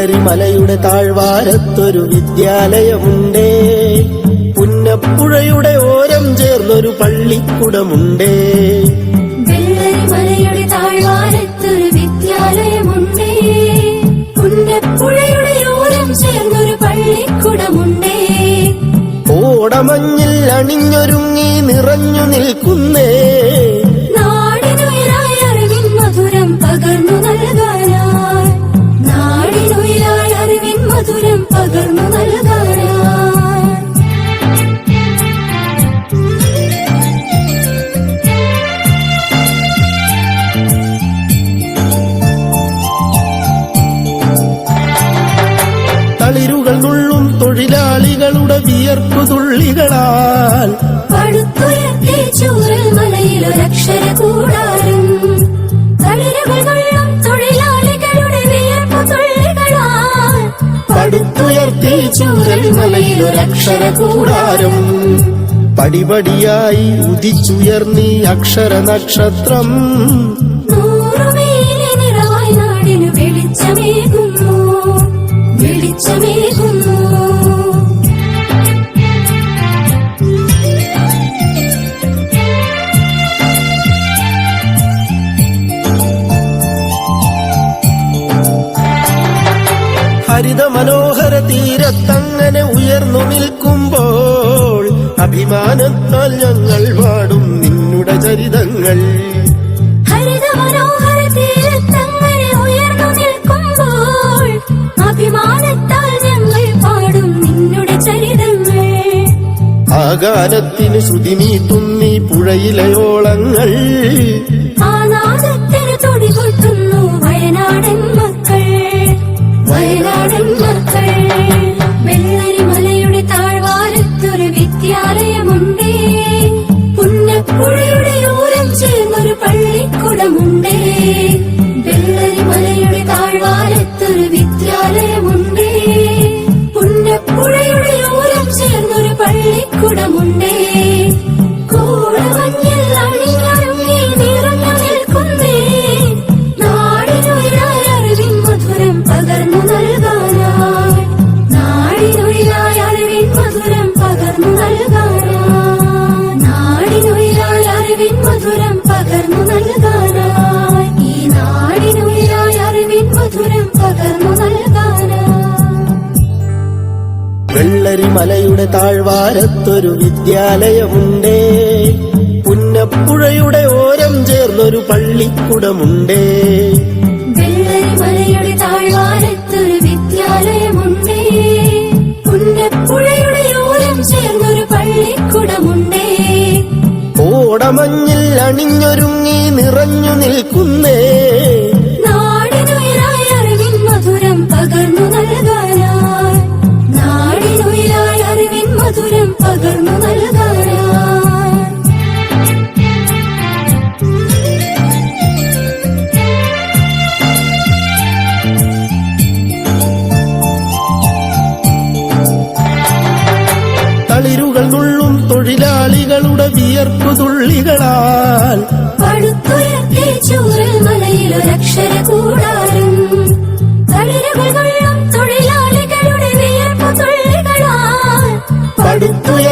വെള്ളരിമലയുടെ താഴ്വാരത്തൊരു വിദ്യാലയമുണ്ടേ, പുന്നപ്പുഴയുടെ ഓരം ചേർന്നൊരു പള്ളിക്കുടമുണ്ടേ. വെള്ളരിമലയുടെ താഴ്വാരത്തൊരു വിദ്യാലയമുണ്ടേ, പുന്നപ്പുഴയുടെ ഓരം ചേർന്നൊരു പള്ളിക്കുടമുണ്ടേ. ഓടമഞ്ഞിൽ അണിഞ്ഞൊരുങ്ങി നിറഞ്ഞു നിൽക്കുന്നേ, നാടിനുയിരായി അറിവിൻ മധുരം പകർന്നു നൽകാനായി, നാടിനുയിരായി അറിവിൻ മധുരം പകർന്നു നൽകാനായി. തളിരുകൾ നുള്ളും തൊഴിലാളികളുടെ വിയർപ്പുതുള്ളികളാൽ പടുത്തുയർത്തി ചൂരൽ മലയിലൊരക്ഷര കൂടാരം, തളിരുകൾ നുള്ളും തൊഴിലാളികളുടെ വിയർപ്പുതുള്ളികളാൽ പടുത്തുയർത്തി ചൂരൽ മലയിലൊരക്ഷര കൂടാരം. പടിപടിയായി ഉദിച്ചുയർന്നീ അക്ഷര നക്ഷത്രം, നൂറുമേലെ നിറവായി നാടിനു വെളിച്ചമേകുന്നു, വെളിച്ചമേകുന്നു. ഹരിത മനോഹര തീരത്തങ്ങനെ ഉയർന്നു നിൽക്കുമ്പോൾ അഭിമാനത്താൽ ഞങ്ങൾ പാടും നിന്നുടെ ചരിതങ്ങൾ. ഹരിത മനോഹര തീരത്തങ്ങനെ ഉയർന്നു നിൽക്കുമ്പോൾ അഭിമാനത്താൽ ഞങ്ങൾ പാടും നിന്നുടെ ചരിതങ്ങൾ. ആ ഗാനത്തിന് ശ്രുതിമീട്ടുന്നീ പുഴയിലയോളങ്ങൾ, ആ നാദത്തിന് തുടികൊട്ടുന്നു വയനാടൻ മക്കൾ, വയനാടൻ മക്കൾ. വെള്ളരിമലയുടെ താഴ്വാരത്തൊരു വിദ്യാലയമുണ്ടേ, പുന്നപ്പുഴയുടെ ഓരം ചേർന്നൊരു പള്ളിക്കുടമുണ്ടേ. വെള്ളരിമലയുടെ താഴ്വാരത്തൊരു വിദ്യാലയമുണ്ടേ, പുന്നപ്പുഴയുടെ ഓരം ചേർന്നൊരു പള്ളിക്കുടമുണ്ടേ. കൂടമഞ്ഞിൽ അണിഞ്ഞൊരുങ്ങി നിറഞ്ഞു നിൽക്കുന്നേ, നാടിനുയിരായി അറിവിൻ മധുരം പകർന്നു നൽകാനായി, നാടിനുയിരായി അറിവിൻ മധുരം പകർന്നു നൽകാനായി, നാടിനുയിരായി അറിവിൻ മധുരം പകർന്നു നൽകാനായി, ഈ നാടിനുയിരായി അറിവിൻ മധുരം പകർന്നു നൽകാനായി. വെള്ളരിമലയുടെ താഴ്വാരത്തൊരു വിദ്യാലയമുണ്ടേ, പുന്നപ്പുഴയുടെ ഓരം ചേർന്നൊരു പള്ളിക്കുടമുണ്ടേ. വെള്ളരിമലയുടെ താഴ്വാരത്തൊരു വിദ്യാലയമുണ്ടേ, പുന്നപ്പുഴയുടെ ഓരം ചേർന്നൊരു പള്ളിക്കുടമുണ്ടേ. ഓടമഞ്ഞിൽ അണിഞ്ഞൊരുങ്ങി നിറഞ്ഞു നിൽക്കുന്നേ, നാടിനുയിരായി അറിവിൻ മധുരം പകർന്നു നൽകാനായി, നാടിനുയിരായി അറിവിൻ മധുരം പകർന്നു നൽകാനായി. തളിരുകൾ നുള്ളും തൊഴിലാളികളുടെ വിയർപ്പുതുള്ളികളാൽ പടുത്തുയർത്തി ചൂരൽ മലയിലൊരക്ഷര കൂടാരം, തളിരുകൾ നുള്ളും തൊഴിലാളികളുടെ വിയർപ്പുതുള്ളികളാൽ പടുത്തുയർത്തി